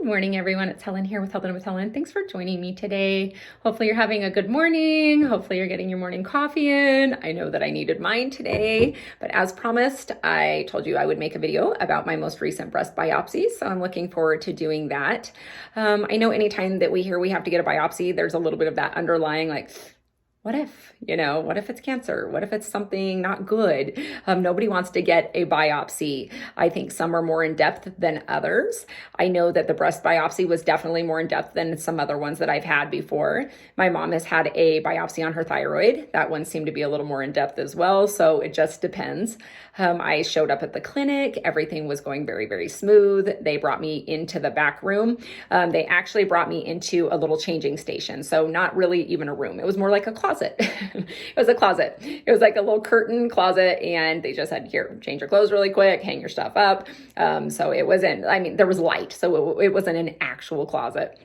Morning, everyone. It's Helen here with Health with Helen. Thanks for joining me today. Hopefully you're having a good morning. Hopefully you're getting your morning coffee in. I know that I needed mine today, but as promised, I told you I would make a video about my most recent breast biopsy. So I'm looking forward to doing that. I know anytime that we hear we have to get a biopsy, there's a little bit of that underlying what if it's cancer? What if it's something not good? Nobody wants to get a biopsy. I think some are more in depth than others. I know that the breast biopsy was definitely more in depth than some other ones that I've had before. My mom has had a biopsy on her thyroid. That one seemed to be a little more in depth as well. So it just depends. I showed up at the clinic. Everything was going very, very smooth. They brought me into the back room. They actually brought me into a little changing station. So not really even a room. It was more like a closet. It was a closet. It was like a little curtain closet, and they just said, here, change your clothes really quick, hang your stuff up. So it wasn't, there was light, so it wasn't an actual closet,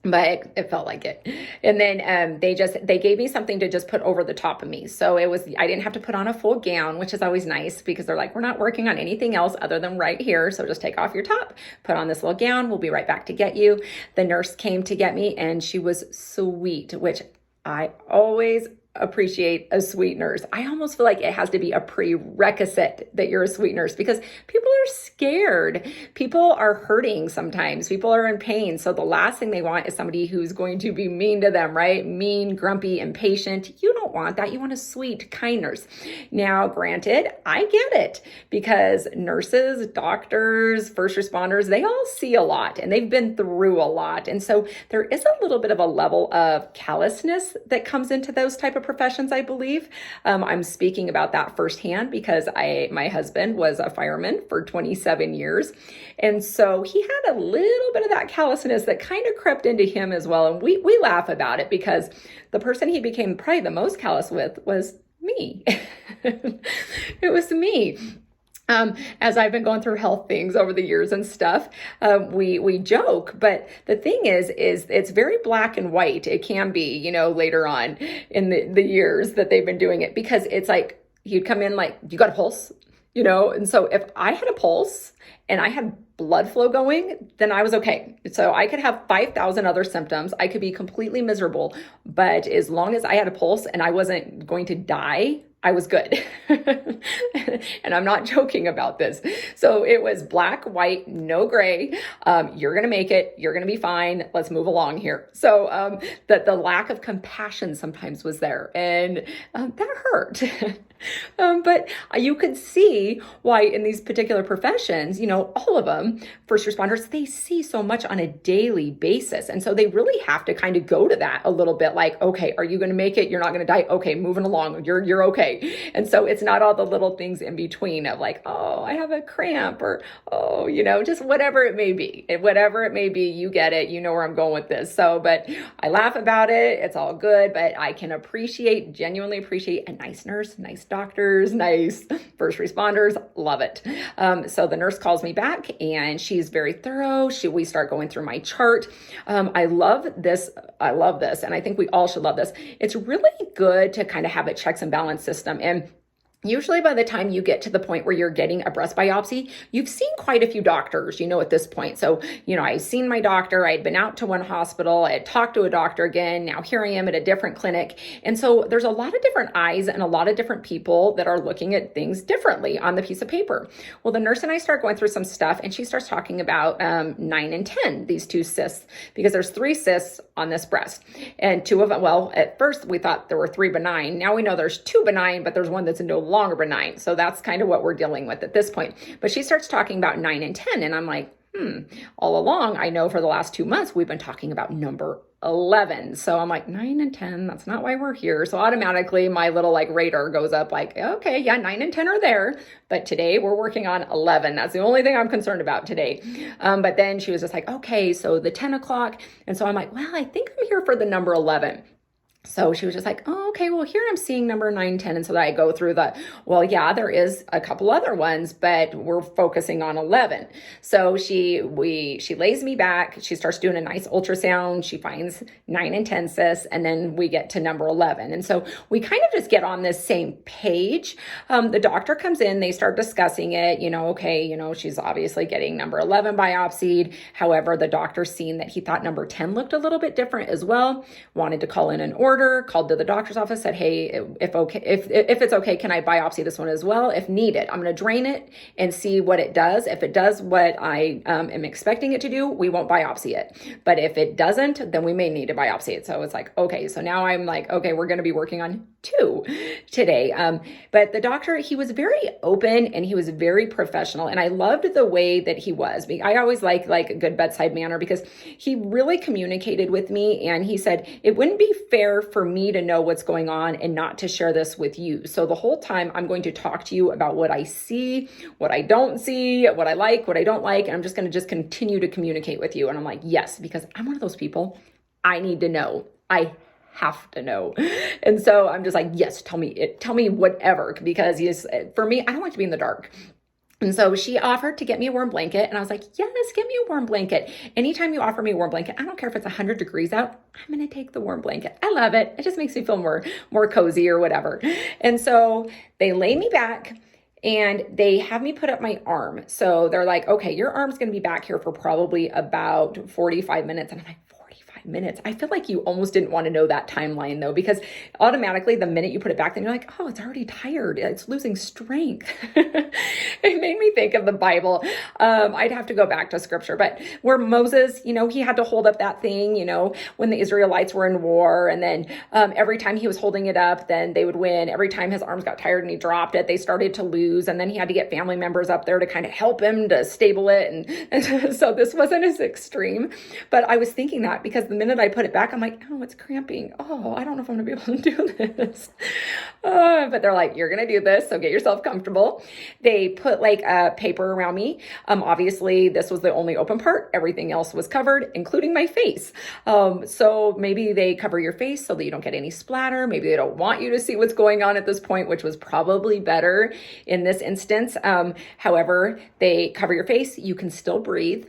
but it felt like it. And then they gave me something to just put over the top of me. So I didn't have to put on a full gown, which is always nice because they're like, we're not working on anything else other than right here. So just take off your top, put on this little gown. We'll be right back to get you. The nurse came to get me, and she was sweet, which I always appreciate a sweet nurse. I almost feel like it has to be a prerequisite that you're a sweet nurse because people are scared. People are hurting sometimes. People are in pain. So the last thing they want is somebody who's going to be mean to them, right? Mean, grumpy, impatient. You don't want that. You want a sweet, kind nurse. Now, granted, I get it because nurses, doctors, first responders, they all see a lot and they've been through a lot. And so there is a little bit of a level of callousness that comes into those type of professions, I believe. I'm speaking about that firsthand because my husband was a fireman for 27 years. And so he had a little bit of that callousness that kind of crept into him as well. And we laugh about it because the person he became probably the most callous with was me. It was me. As I've been going through health things over the years and stuff, we joke, but the thing is it's very black and white. It can be, later on in the years that they've been doing it, because it's like, you'd come in like, you got a pulse, and so if I had a pulse and I had blood flow going, then I was okay. So I could have 5,000 other symptoms. I could be completely miserable, but as long as I had a pulse and I wasn't going to die, I was good. And I'm not joking about this. So it was black, white, no gray. You're going to make it. You're going to be fine. Let's move along here. So the lack of compassion sometimes was there, and that hurt. But you could see why in these particular professions, all of them, first responders, they see so much on a daily basis. And so they really have to kind of go to that a little bit like, okay, are you going to make it? You're not going to die. Okay, moving along. You're okay. And so it's not all the little things in between of like, oh, I have a cramp, or, oh, just whatever it may be. Whatever it may be, you get it. You know where I'm going with this. So, but I laugh about it. It's all good, but I can genuinely appreciate a nice nurse, nice doctors, nice first responders. Love it. So the nurse calls me back and she's very thorough. We start going through my chart. I love this. And I think we all should love this. It's really good to kind of have a checks and balance system. And usually by the time you get to the point where you're getting a breast biopsy, you've seen quite a few doctors, at this point. So, I've seen my doctor, I'd been out to one hospital, I had talked to a doctor again. Now here I am at a different clinic. And so there's a lot of different eyes and a lot of different people that are looking at things differently on the piece of paper. Well, the nurse and I start going through some stuff, and she starts talking about 9 and 10, these two cysts, because there's 3 cysts on this breast. And 2 of them, well, at first we thought there were 3 benign. Now we know there's 2 benign, but there's one that's no longer benign. So that's kind of what we're dealing with at this point. But she starts talking about 9 and 10. And I'm like, all along, I know for the last 2 months, we've been talking about number 11. So I'm like, 9 and 10, that's not why we're here. So automatically my little radar goes up like, okay, yeah, 9 and 10 are there. But today we're working on 11. That's the only thing I'm concerned about today. But then she was just like, okay, so the 10 o'clock. And so I'm like, well, I think I'm here for the number 11. So she was just like, oh, okay, well, here I'm seeing number 9, 10. And so I go through well, yeah, there is a couple other ones, but we're focusing on 11. So she lays me back. She starts doing a nice ultrasound. She finds 9 and 10 cysts, and then we get to number 11. And so we kind of just get on this same page. The doctor comes in, they start discussing it, okay, she's obviously getting number 11 biopsied. However, the doctor's seen that he thought number 10 looked a little bit different as well, wanted to call in an order, called to the doctor's office, said, hey, if it's okay, can I biopsy this one as well? If needed, I'm going to drain it and see what it does. If it does what I am expecting it to do, we won't biopsy it. But if it doesn't, then we may need to biopsy it. So it's like, okay, so now I'm like, okay, we're going to be working on 2 today. But the doctor, he was very open and he was very professional. And I loved the way that he was. I always like a good bedside manner, because he really communicated with me, and he said, it wouldn't be fair for me to know what's going on and not to share this with you. So the whole time I'm going to talk to you about what I see, what I don't see, what I like, what I don't like. And I'm just going to continue to communicate with you. And I'm like, yes, because I'm one of those people. I need to know. I have to know. And so I'm just like, yes, tell me whatever, because for me, I don't like to be in the dark. And so she offered to get me a warm blanket, and I was like, yes, get me a warm blanket. Anytime you offer me a warm blanket, I don't care if it's 100 degrees out, I'm going to take the warm blanket. I love it. It just makes me feel more cozy or whatever. And so they lay me back, and they have me put up my arm. So they're like, okay, your arm's going to be back here for probably about 45 minutes. And I'm like, 45 minutes. I feel like you almost didn't want to know that timeline, though, because automatically the minute you put it back, then you're like, oh, it's already tired. It's losing strength. It made me think of the Bible. I'd have to go back to scripture, but where Moses, he had to hold up that thing, when the Israelites were in war. And then every time he was holding it up, then they would win. Every time his arms got tired and he dropped it, they started to lose. And then he had to get family members up there to kind of help him to stable it. And so this wasn't as extreme, but I was thinking that because the minute I put it back, I'm like, oh, it's cramping. Oh, I don't know if I'm gonna be able to do this. But they're like, you're gonna do this, so get yourself comfortable. They put like a paper around me. Obviously this was the only open part. Everything else was covered, including my face. So maybe they cover your face so that you don't get any splatter. Maybe they don't want you to see what's going on at this point, which was probably better in this instance. However, they cover your face. You can still breathe,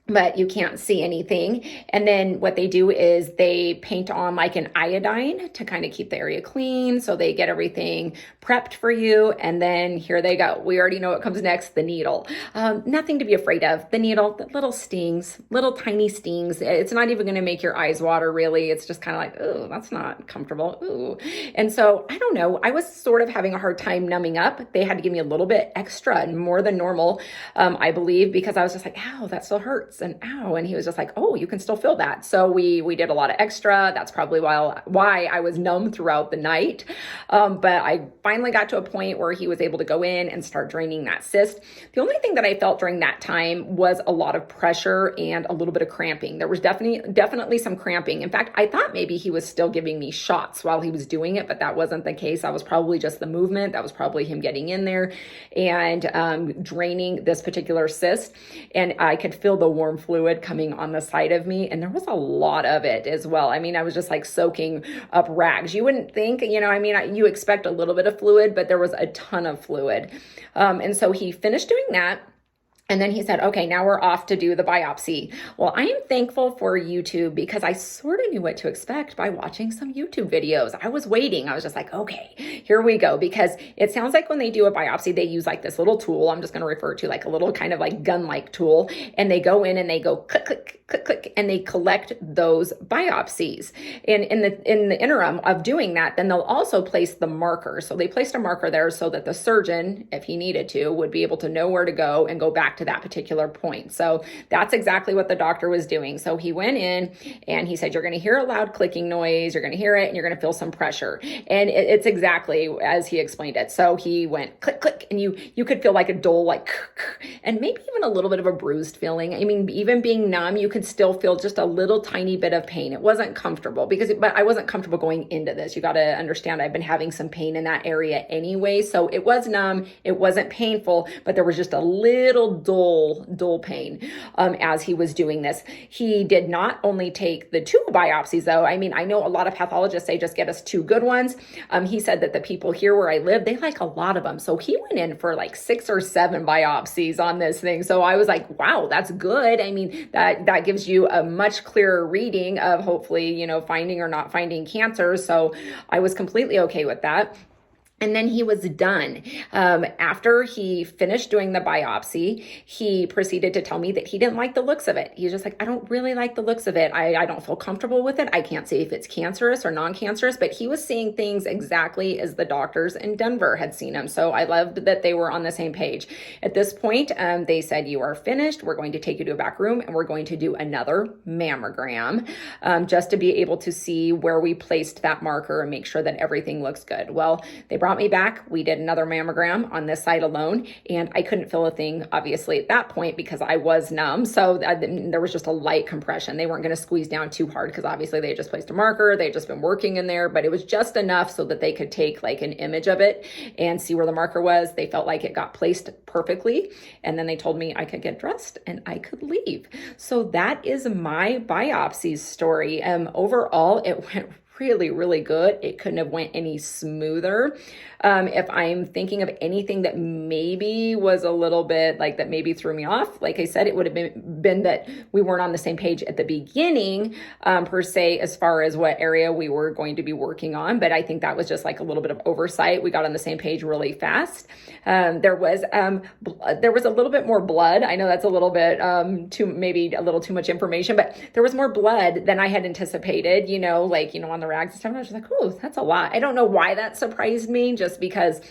but you can't see anything. And then what they do is they paint on like an iodine to kind of keep the area clean. So they get everything prepped for you. And then here they go. We already know what comes next, the needle. Nothing to be afraid of. The needle, the little stings, little tiny stings. It's not even going to make your eyes water, really. It's just kind of like, oh, that's not comfortable. Ooh. And so I don't know. I was sort of having a hard time numbing up. They had to give me a little bit extra and more than normal, I believe, because I was just like, ow, that still hurts. And ow. And he was just like, oh, you can still feel that. So we did a lot of extra. That's probably why I was numb throughout the night. But I finally got to a point where he was able to go in and start draining that cyst. The only thing that I felt during that time was a lot of pressure and a little bit of cramping. There was definitely some cramping. In fact, I thought maybe he was still giving me shots while he was doing it, but that wasn't the case. That was probably just the movement. That was probably him getting in there and draining this particular cyst. And I could feel the warm fluid coming on the side of me. And there was a lot of it as well. I mean, I was just like soaking up rags. You wouldn't think, you expect a little bit of fluid, but there was a ton of fluid. And so he finished doing that. And then he said, okay, now we're off to do the biopsy. Well, I am thankful for YouTube because I sort of knew what to expect by watching some YouTube videos. I was waiting. I was just like, okay, here we go. Because it sounds like when they do a biopsy, they use like this little tool. I'm just going to refer to like a little kind of like gun-like tool. And they go in and they go click, click, click, click, and they collect those biopsies. And in the interim of doing that, then they'll also place the marker. So they placed a marker there so that the surgeon, if he needed to, would be able to know where to go and go back to that particular point. So that's exactly what the doctor was doing. So he went in and he said, you're going to hear a loud clicking noise. You're going to hear it and you're going to feel some pressure. And it's exactly as he explained it. So he went click, click, and you could feel like a dull, like, and maybe even a little bit of a bruised feeling. I mean, even being numb, you can could still feel just a little tiny bit of pain. It wasn't comfortable but I wasn't comfortable going into this. You got to understand, I've been having some pain in that area anyway. So it was numb. It wasn't painful, but there was just a little dull pain as he was doing this. He did not only take the 2 biopsies though. I mean, I know a lot of pathologists say just get us 2 good ones. He said that the people here where I live, they like a lot of them. So he went in for like 6 or 7 biopsies on this thing. So I was like, wow, that's good. I mean, that gives you a much clearer reading of hopefully, finding or not finding cancer. So I was completely okay with that. And then he was done. After he finished doing the biopsy, he proceeded to tell me that he didn't like the looks of it. He's just like, I don't really like the looks of it. I don't feel comfortable with it. I can't say if it's cancerous or non-cancerous, but he was seeing things exactly as the doctors in Denver had seen them. So I loved that they were on the same page. At this point, they said, you are finished. We're going to take you to a back room and we're going to do another mammogram just to be able to see where we placed that marker and make sure that everything looks good. Well, they brought me back. We did another mammogram on this side alone, and I couldn't feel a thing, obviously, at that point because I was numb. So there was just a light compression. They weren't going to squeeze down too hard because obviously they had just placed a marker. They had just been working in there, but it was just enough so that they could take like an image of it and see where the marker was. They felt like it got placed perfectly. And then they told me I could get dressed and I could leave. So that is my biopsy story. Overall, it went really, really good. It couldn't have went any smoother. If I'm thinking of anything that maybe was a little bit like that maybe threw me off, like I said, it would have been that we weren't on the same page at the beginning, per se, as far as what area we were going to be working on. But I think that was just like a little bit of oversight. We got on the same page really fast. There was a little bit more blood. I know that's a little bit maybe a little too much information, but there was more blood than I had anticipated, on the rags and stuff. And I was just like, oh, that's a lot. I don't know why that surprised me, just because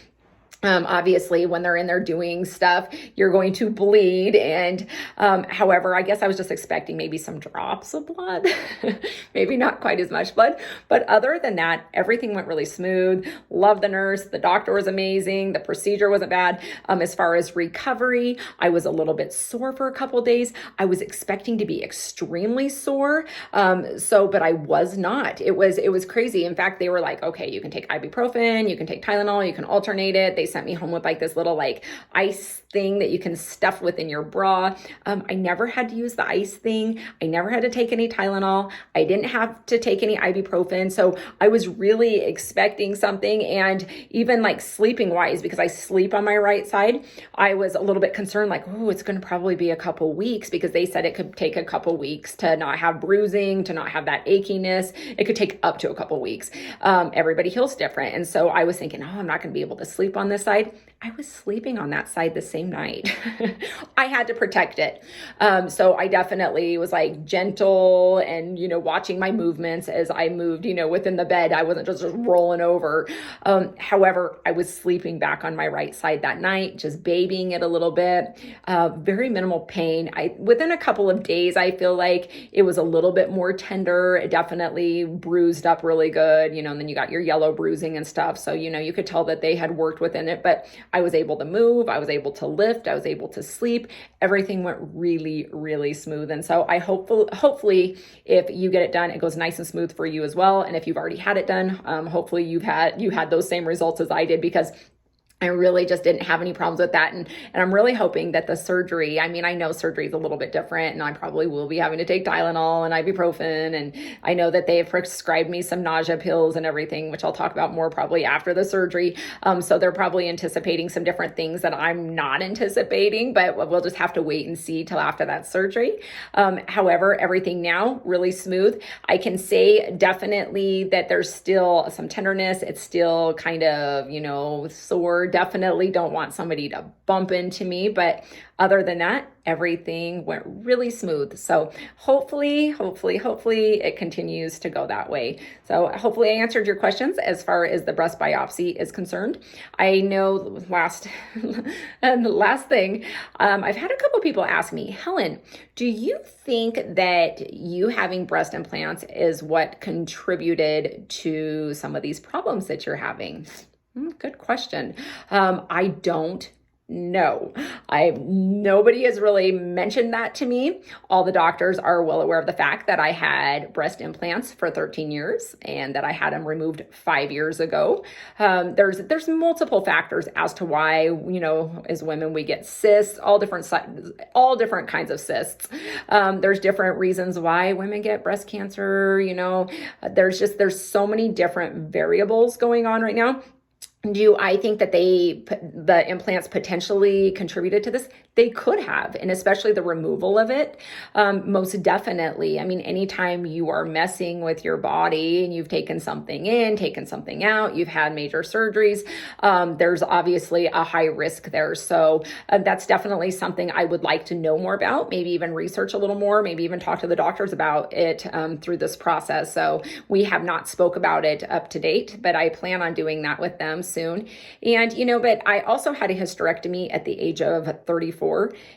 obviously when they're in there doing stuff, you're going to bleed. And however, I guess I was just expecting maybe some drops of blood, maybe not quite as much blood. But other than that, everything went really smooth. Love the nurse. The doctor was amazing. The procedure wasn't bad. As far as recovery, I was a little bit sore for a couple of days. I was expecting to be extremely sore. But I was not. It was crazy. In fact, they were like, okay, you can take ibuprofen, you can take Tylenol, you can alternate it. They sent me home with like this little like ice thing that you can stuff within your bra. I never had to use the ice thing. I never had to take any Tylenol. I didn't have to take any ibuprofen. So I was really expecting something. And even like sleeping wise, because I sleep on my right side, I was a little bit concerned, like, oh, it's going to probably be a couple weeks, because they said it could take a couple weeks to not have bruising, to not have that achiness. It could take up to a couple weeks. Everybody heals different. And so I was thinking, oh, I'm not going to be able to sleep on this side. I was sleeping on that side the same night. I had to protect it. So I definitely was like gentle and, watching my movements as I moved, within the bed. I wasn't just rolling over. However, I was sleeping back on my right side that night, just babying it a little bit. Very minimal pain. Within a couple of days, I feel like it was a little bit more tender. It definitely bruised up really good, and then you got your yellow bruising and stuff. So, you could tell that they had worked within it, but I was able to move. I was able to lift. I was able to sleep. Everything went really, really smooth. And so I hopefully if you get it done, it goes nice and smooth for you as well. And if you've already had it done, hopefully you had those same results as I did, because I really just didn't have any problems with that. And I'm really hoping that the surgery, I know surgery is a little bit different, and I probably will be having to take Tylenol and ibuprofen. And I know that they've prescribed me some nausea pills and everything, which I'll talk about more probably after the surgery. So they're probably anticipating some different things that I'm not anticipating, but we'll just have to wait and see till after that surgery. However, everything now really smooth. I can say definitely that there's still some tenderness. It's still kind of, sore. Definitely don't want somebody to bump into me, but other than that, everything went really smooth. So hopefully it continues to go that way. So hopefully I answered your questions as far as the breast biopsy is concerned. I know last thing, I've had a couple people ask me, Helen, do you think that you having breast implants is what contributed to some of these problems that you're having? Good question. I don't No, nobody has really mentioned that to me. All the doctors are well aware of the fact that I had breast implants for 13 years and that I had them removed 5 years ago. There's multiple factors as to why, as women we get cysts, all different kinds of cysts. There's different reasons why women get breast cancer. There's so many different variables going on right now. Do I think that the implants potentially contributed to this? They could have, and especially the removal of it, most definitely. I mean, anytime you are messing with your body and you've taken something in, taken something out, you've had major surgeries, there's obviously a high risk there. So that's definitely something I would like to know more about, maybe even research a little more, maybe even talk to the doctors about it through this process. So we have not spoke about it up to date, but I plan on doing that with them soon. And, but I also had a hysterectomy at the age of 34.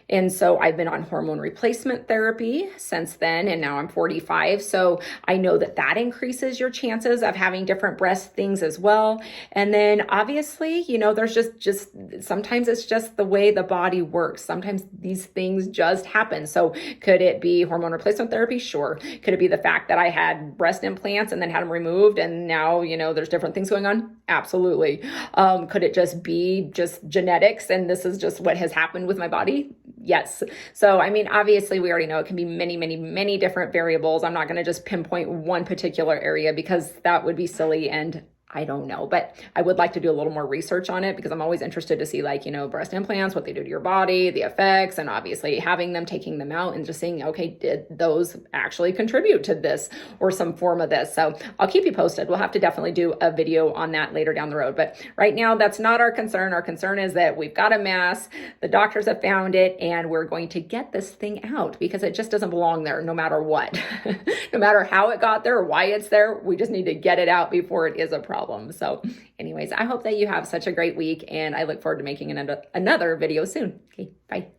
And so I've been on hormone replacement therapy since then. And now I'm 45. So I know that increases your chances of having different breast things as well. And then obviously, there's just sometimes it's just the way the body works. Sometimes these things just happen. So could it be hormone replacement therapy? Sure. Could it be the fact that I had breast implants and then had them removed and now, there's different things going on? Absolutely. Could it just be genetics and this is just what has happened with my body? Yes. So, I mean, obviously we already know it can be many, many, many different variables. I'm not going to just pinpoint one particular area because that would be silly and I don't know, but I would like to do a little more research on it because I'm always interested to see breast implants, what they do to your body, the effects, and obviously having them, taking them out and just seeing, okay, did those actually contribute to this or some form of this? So I'll keep you posted. We'll have to definitely do a video on that later down the road. But right now, that's not our concern. Our concern is that we've got a mass, the doctors have found it, and we're going to get this thing out because it just doesn't belong there no matter what. No matter how it got there or why it's there, we just need to get it out before it is a problem. So anyways, I hope that you have such a great week and I look forward to making another video soon. Okay, bye.